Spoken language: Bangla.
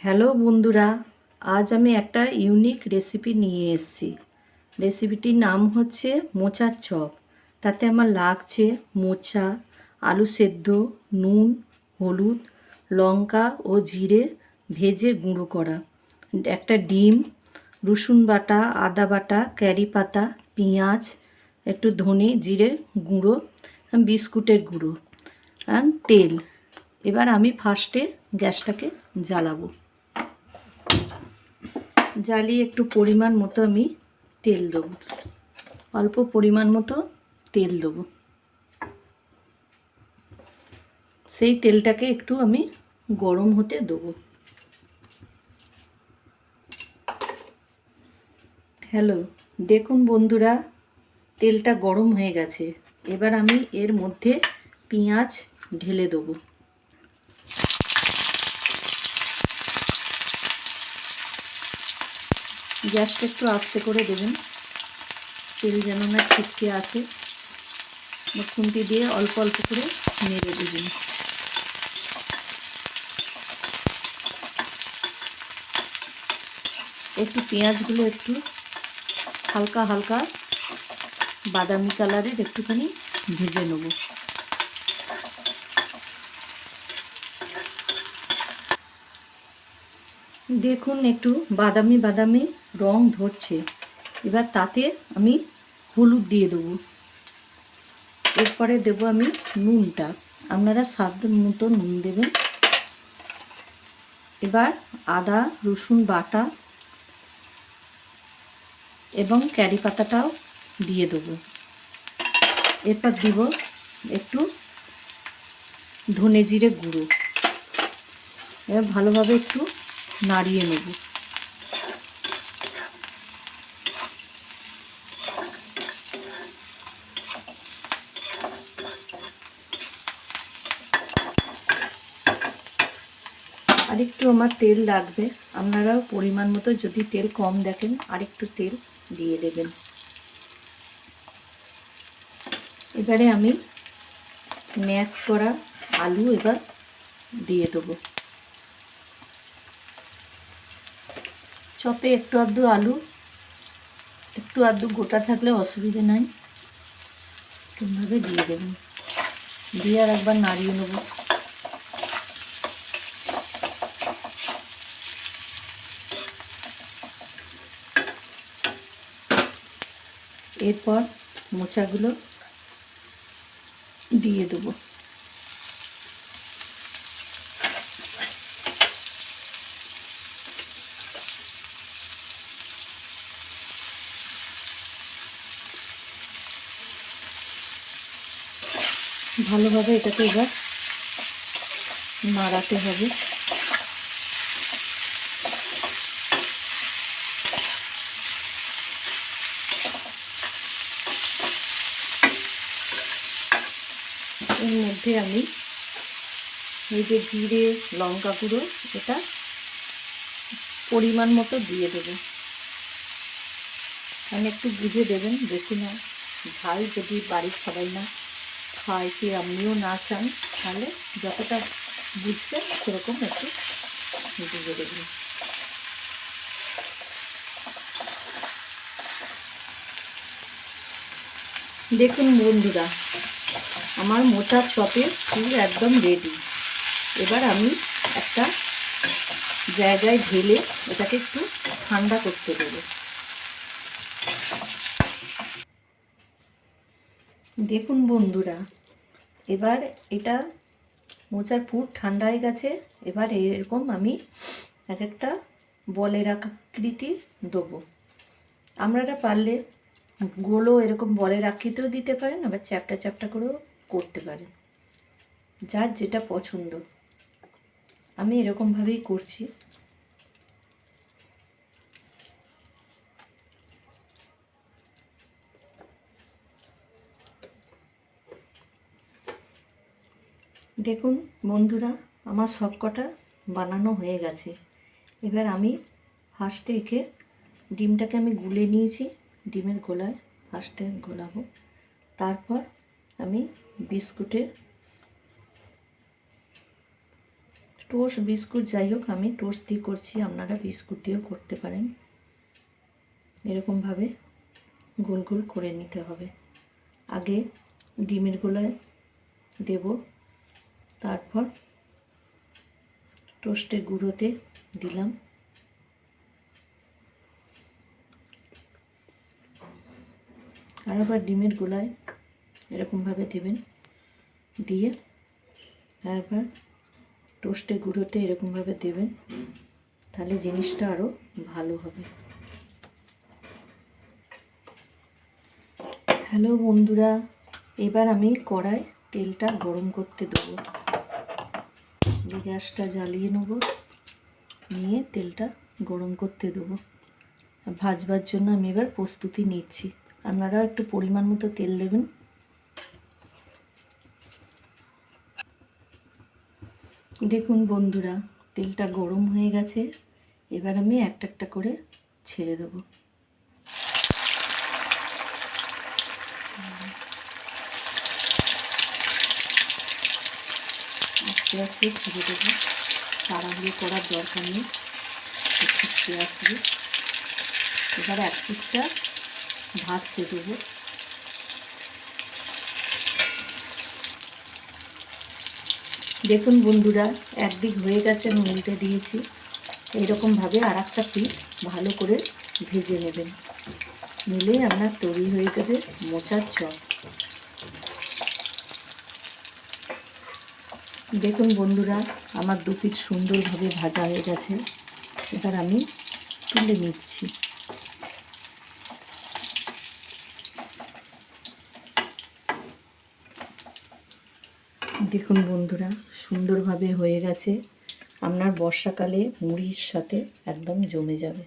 হ্যালো বন্ধুরা, আজ আমি একটা ইউনিক রেসিপি নিয়ে এসেছি। রেসিপিটির নাম হচ্ছে মোচার চপ। তাতে আমার লাগছে মোচা, আলু সেদ্ধ, নুন, হলুদ, লঙ্কা ও জিরে ভেজে গুঁড়ো করা, একটা ডিম, রসুন বাটা, আদা বাটা, কারি পাতা, পেঁয়াজ, একটু ধনে জিরে গুঁড়ো, বিস্কুটের গুঁড়ো আর তেল। এবার আমি ফার্স্টে গ্যাসটাকে জ্বালাবো। জ্বালিয়ে একটু পরিমাণ মতো আমি তেল দেবো, অল্প পরিমাণ মতো তেল দেবো। সেই তেলটাকে একটু আমি গরম হতে দেবো। হ্যালো, দেখুন বন্ধুরা, তেলটা গরম হয়ে গেছে। এবার আমি এর মধ্যে পেঁয়াজ ঢেলে দেবো। গ্যাসটা একটু আস্তে করে দেবেন, তেল যেন না ছিটকে আসে। খুন্তি দিয়ে অল্প অল্প করে নেড়ে দেবেন। একটু পেঁয়াজগুলো একটু হালকা হালকা বাদামি কালারের একটুখানি ভেজে নেব। দেখুন একটু বাদামি বাদামি রং ধরছে। এবার তাতে আমি হলুদ দিয়ে দেবো। এরপরে দেবো আমি নুনটা, আপনারা স্বাদ মতো নুন দেবেন। এবার আদা রসুন বাটা এবং কারি পাতাটাও দিয়ে দেবো। এরপর দিব একটু ধনে জিরে গুঁড়ো। এবার ভালোভাবে একটু নাড়িয়ে নেব। আরেকটু আমার তেল লাগবে, আপনারাও পরিমাণ মতো যদি তেল কম দেখেন আরেকটু তেল দিয়ে দেবেন। এবারে আমি ম্যাশ করা আলু এবার দিয়ে দেবো। চপে একটু আধটু আলু একটু আধটু গোটা থাকলে অসুবিধে নাই, এভাবে দিয়ে দেবেন। দিয়ে আর একবার নাড়িয়ে নেব। এরপর মোচাগুলো দিয়ে দেবো। ভালোভাবে এটাকে এবার নাড়াতে হবে। এর মধ্যে আমি এই যে জিরে লঙ্কা গুঁড়ো এটা পরিমাণ মতো দিয়ে দেবো। মানে একটু বুঝে দেবেন, বেশি না। ঝাল যদি বাড়ির সবাই না খায়, কি আপনিও না চান, তাহলে যতটা বুঝবেন সেরকম একটু বুঝে দেবেন। দেখুন বন্ধুরা, আমার মোচার চপের পুর একদম রেডি। এবার আমি একটা জায়গায় ঢেলে এটাকে একটু ঠান্ডা করতে দেবো। দেখুন বন্ধুরা, এবার এটা মোচার পুর ঠান্ডা হয়ে গেছে। এবার এরকম আমি এক একটা বলের আকৃতি দেবো। আপনারা পারলে গোলও এরকম বলের আকৃতিও দিতে পারেন, আবার চ্যাপটা চ্যাপটা করেও করতে পারেন, যার যেটা পছন্দ। আমি এরকমভাবেই করছি। দেখুন বন্ধুরা, আমার সব কটা বানানো হয়ে গেছে। এবার আমি ফার্স্টে একে ডিমটাকে আমি গুলে নিয়েছি, ডিমের গোলায় ফার্স্টে গোলাবো। তারপর আমি বিস্কুটের টোস্ট বিস্কুট যাই হোক, আমি টোস্ট দিয়ে করছি, আপনারা বিস্কুট দিয়েও করতে পারেন। এরকমভাবে গোল গোল করে নিতে হবে। আগে ডিমের গোলায় দেব, তারপর টোস্টের গুঁড়োতে দিলাম, আর আবার ডিমের গোলায় এরকমভাবে দেবেন, দিয়ে আবার টোস্টের গুঁড়োতে এরকমভাবে দেবেন, তাহলে জিনিসটা আরও ভালো হবে। হ্যালো বন্ধুরা, এবার আমি কড়াই তেলটা গরম করতে দেবো। গ্যাসটা জ্বালিয়ে নেব, নিয়ে তেলটা গরম করতে দেবো। ভাজবার জন্য আমি এবার প্রস্তুতি নিচ্ছি। আপনারা একটু পরিমাণ মতো তেল দেবেন। দেখুন বন্ধুরা, তেলটা গরম হয়ে গেছে। এবার আমি একটা একটা করে ছেড়ে দেবো। আস্তে আস্তে ছেড়ে দেবো, তাড়াহুড়ো করার দরকার নেই, ঠিকতে আসবে। এবার এক পিঠটা ভাজতে দেবো। দেখুন বন্ধুরা, একদিক হয়ে গেছে, আমি উল্টে দিয়েছি। এইরকমভাবে আর একটা পিঠ ভালো করে ভেজে নেবেন, নিলেই আপনার তৈরি হয়ে যাবে মোচার চপ। দেখুন বন্ধুরা, আমার দু পিঠ সুন্দরভাবে ভাজা হয়ে গেছে। এবার আমি তুলে নিচ্ছি। দেখুন বন্ধুরা, সুন্দরভাবে হয়ে গেছে। আপনার বর্ষাকালে মুড়ির সাথে একদম জমে যাবে।